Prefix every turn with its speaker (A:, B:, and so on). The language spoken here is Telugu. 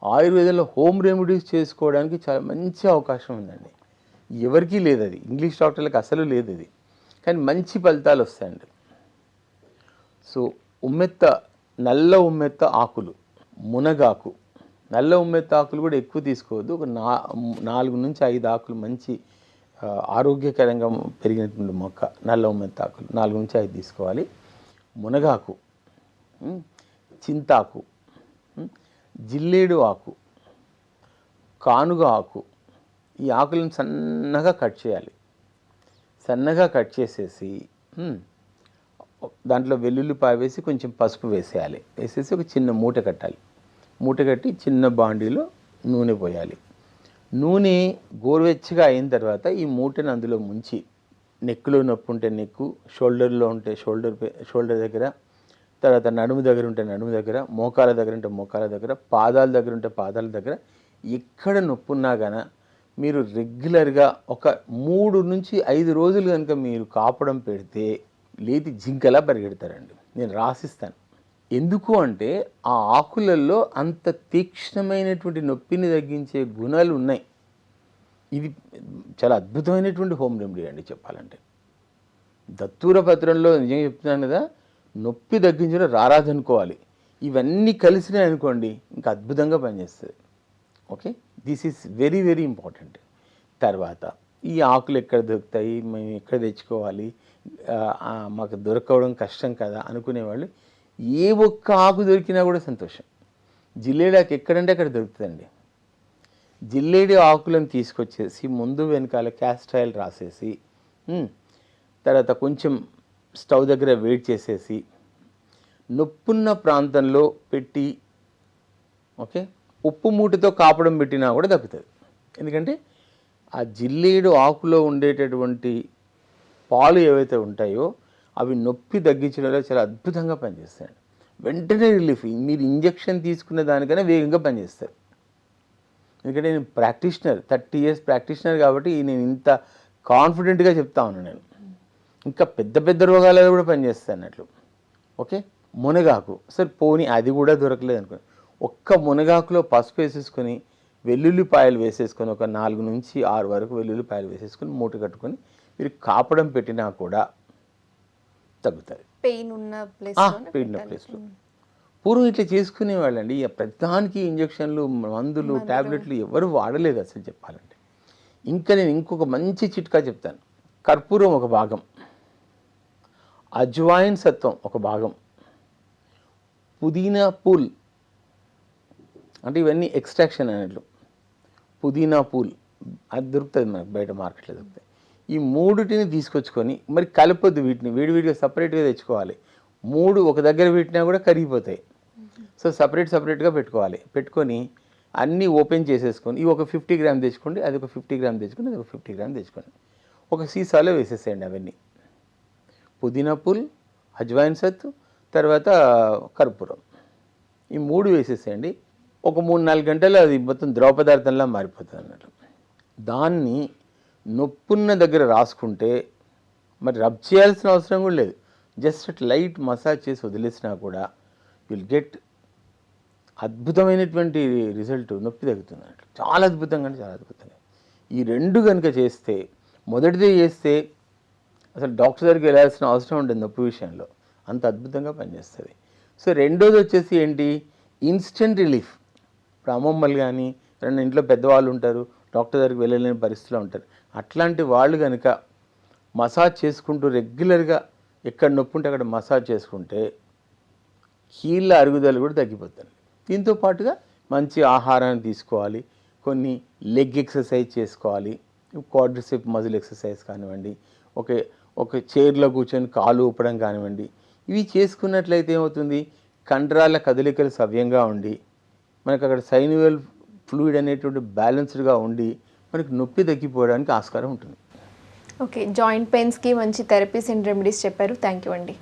A: ఆయుర్వేదంలో హోమ్ రెమెడీస్ చేసుకోవడానికి చాలా మంచి అవకాశం ఉందండి. ఎవరికీ లేదు అది, ఇంగ్లీష్ డాక్టర్లకు అసలు లేదు అది, కానీ మంచి ఫలితాలు వస్తాయండి. సో ఉమ్మెత్త, నల్ల ఉమ్మెత్త ఆకులు, మునగాకు, నల్ల ఉమ్మెత్త ఆకులు కూడా ఎక్కువ తీసుకోవద్దు. ఒక 4 నుంచి 5 ఆకులు మంచి ఆరోగ్యకరంగా పెరిగినటువంటి మొక్క నల్ల ఉమ్మెత్త ఆకులు 4 నుంచి 5 తీసుకోవాలి. మునగాకు, చింతాకు, జిల్లేడు ఆకు, కానుగ ఆకు, ఈ ఆకులను సన్నగా కట్ చేయాలి. సన్నగా కట్ చేసేసి దాంట్లో వెల్లుల్లిపాయ వేసి కొంచెం పసుపు వేసేయాలి. వేసేసి ఒక చిన్న మూట కట్టాలి. మూట కట్టి చిన్న బాండీలో నూనె పోయాలి. నూనె గోరువెచ్చగా అయిన తర్వాత ఈ మూటను అందులో ముంచి, నెక్కులో నొప్పి ఉంటే నెక్కు, షోల్డర్లో ఉంటే షోల్డర్ దగ్గర, తర్వాత నడుము దగ్గర ఉంటే నడుము దగ్గర, మోకాల దగ్గర ఉంటే మోకాల దగ్గర, పాదాల దగ్గర ఉంటే పాదాల దగ్గర, ఎక్కడ నొప్పి ఉన్నా కానీ మీరు రెగ్యులర్గా ఒక 3 నుంచి 5 రోజులు కనుక మీరు కాపడం పెడితే లేతి జింకలా పరిగెడతారండి. నేను రాసిస్తాను. ఎందుకు అంటే ఆ ఆకులలో అంత తీక్ష్ణమైనటువంటి నొప్పిని తగ్గించే గుణాలు ఉన్నాయి. ఇది చాలా అద్భుతమైనటువంటి హోమ్ రెమెడీ అండి చెప్పాలంటే. దత్తూర పత్రంలో నిజంగా చెప్తున్నాను కదా, నొప్పి తగ్గించడం రారాదనుకోవాలి. ఇవన్నీ కలిసినాయి అనుకోండి ఇంకా అద్భుతంగా పనిచేస్తుంది. Okay, this is very very important. తర్వాత ఈ ఆకులు ఎక్కడ దొరుకుతాయి, మేము ఎక్కడ తెచ్చుకోవాలి, మాకు దొరకవడం కష్టం కదా అనుకునేవాళ్ళు ఏ ఒక్క ఆకు దొరికినా కూడా సంతోషం. జిల్లేడాకు ఎక్కడంటే అక్కడ దొరుకుతుందండి. జిల్లేడి ఆకులను తీసుకొచ్చేసి ముందు వెనకాల క్యాస్టర్ ఆయిల్ రాసేసి, తర్వాత కొంచెం స్టవ్ దగ్గర వేడి చేసేసి నొప్పున్న ప్రాంతంలో పెట్టి, ఓకే, ఉప్పు మూటతో కాపడం పెట్టినా కూడా తగ్గుతుంది. ఎందుకంటే ఆ జిల్లేడు ఆకులో ఉండేటటువంటి పాలు ఏవైతే ఉంటాయో అవి నొప్పి తగ్గించడంలో చాలా అద్భుతంగా పనిచేస్తాయి. వెంటనే రిలీఫ్. మీరు ఇంజెక్షన్ తీసుకున్న దానికన్నా వేగంగా పనిచేస్తారు. ఎందుకంటే నేను ప్రాక్టీషనర్, 30 years ప్రాక్టీషనర్ కాబట్టి నేను ఇంత కాన్ఫిడెంట్గా చెప్తా ఉన్నాను. నేను ఇంకా పెద్ద పెద్ద రోగాలలో కూడా పనిచేస్తాను అన్నట్లు. ఓకే, మునగాకు సరే పోని అది కూడా దొరకలేదు అనుకోండి, ఒక్క మునగాకులో పసుపు వేసేసుకొని వెల్లుల్లిపాయలు వేసేసుకొని ఒక 4 నుంచి 6 వరకు వెల్లుల్లిపాయలు వేసేసుకొని మూట కట్టుకొని మీరు కాపడం పెట్టినా కూడా తగ్గుతుంది.
B: పెయిన్ ఉన్న
A: ప్లేస్లో పూర్వం ఇట్లా చేసుకునేవాళ్ళండి. ప్రతిదానికి ఇంజక్షన్లు, మందులు, ట్యాబ్లెట్లు ఎవరు వాడలేదు అసలు చెప్పాలంటే. ఇంకా నేను ఇంకొక మంచి చిట్కా చెప్తాను. కర్పూరం ఒక భాగం, అజ్వాయిన్ సత్వం ఒక భాగం, పుదీనా పూల్ అంటే ఇవన్నీ ఎక్స్ట్రాక్షన్ అన్నట్లు. పుదీనా పూల్ అది దొరుకుతుంది మనకు, బయట మార్కెట్లో దొరుకుతాయి. ఈ 3టిని తీసుకొచ్చుకొని మరి కలపొద్దు, వీటిని విడివిడిగా సపరేట్గా తెచ్చుకోవాలి. 3 ఒక దగ్గర పెట్టినా కూడా కరిగిపోతాయి. సో సపరేట్గా పెట్టుకోవాలి. పెట్టుకొని అన్నీ ఓపెన్ చేసేసుకొని ఇవి ఒక 50 గ్రామ్ తెచ్చుకోండి, అది ఒక 50 గ్రామ్ తెచ్చుకోండి, అది ఒక 50 గ్రామ్ తెచ్చుకోండి. ఒక సీసాలో వేసేసేయండి అవన్నీ. పుదీనా పూల్, అజ్వాయిన్ సత్తు, తర్వాత కర్పూరం, ఈ 3 వేసేసేయండి. ఒక 3-4 గంటలు అది మొత్తం ద్రవ పదార్థంలా మారిపోతుంది అన్నట్టు. దాన్ని నొప్పున్న దగ్గర రాసుకుంటే మరి రబ్ చేయాల్సిన అవసరం కూడా లేదు. జస్ట్ అట్ లైట్ మసాజ్ చేసి వదిలేసినా కూడా విల్ గెట్ అద్భుతమైనటువంటి రిజల్ట్. నొప్పి తగ్గుతుంది అన్నట్లు. చాలా అద్భుతంగా అంటే చాలా అద్భుతంగా. ఈ 2 కనుక చేస్తే, మొదటిదే చేస్తే అసలు డాక్టర్ దగ్గరికి వెళ్ళాల్సిన అవసరం ఉంటుంది నొప్పి విషయంలో, అంత అద్భుతంగా పనిచేస్తుంది. సో రెండోది వచ్చేసి ఏంటి, ఇన్స్టెంట్ రిలీఫ్. ఇప్పుడు అమ్మమ్మలు కానీ ఎవరైనా ఇంట్లో పెద్దవాళ్ళు ఉంటారు, డాక్టర్ దగ్గరికి వెళ్ళలేని పరిస్థితిలో ఉంటారు. అట్లాంటి వాళ్ళు కనుక మసాజ్ చేసుకుంటూ రెగ్యులర్గా ఎక్కడ నొప్పి ఉంటే అక్కడ మసాజ్ చేసుకుంటే కీళ్ళ అరుగుదల కూడా తగ్గిపోతుంది. దీంతో పాటుగా మంచి ఆహారాన్ని తీసుకోవాలి, కొన్ని లెగ్ ఎక్సర్సైజ్ చేసుకోవాలి, క్వాడ్రిసెప్ మజిల్ ఎక్సర్సైజ్ కానివ్వండి, ఒక చైర్లో కూర్చొని కాలు ఊపడం కానివ్వండి. ఇవి చేసుకున్నట్లయితే ఏమవుతుంది, కండరాల కదలికలు సవ్యంగా ఉండి మనకు అక్కడ సైన్యువల్ ఫ్లూయిడ్ అనేటువంటి బ్యాలెన్స్డ్గా ఉండి మనకు నొప్పి తగ్గిపోవడానికి ఆస్కారం ఉంటుంది.
B: ఓకే, జాయింట్ పెయిన్స్కి మంచి థెరపీస్ అండ్ రెమెడీస్ చెప్పారు. థ్యాంక్ యూ అండి.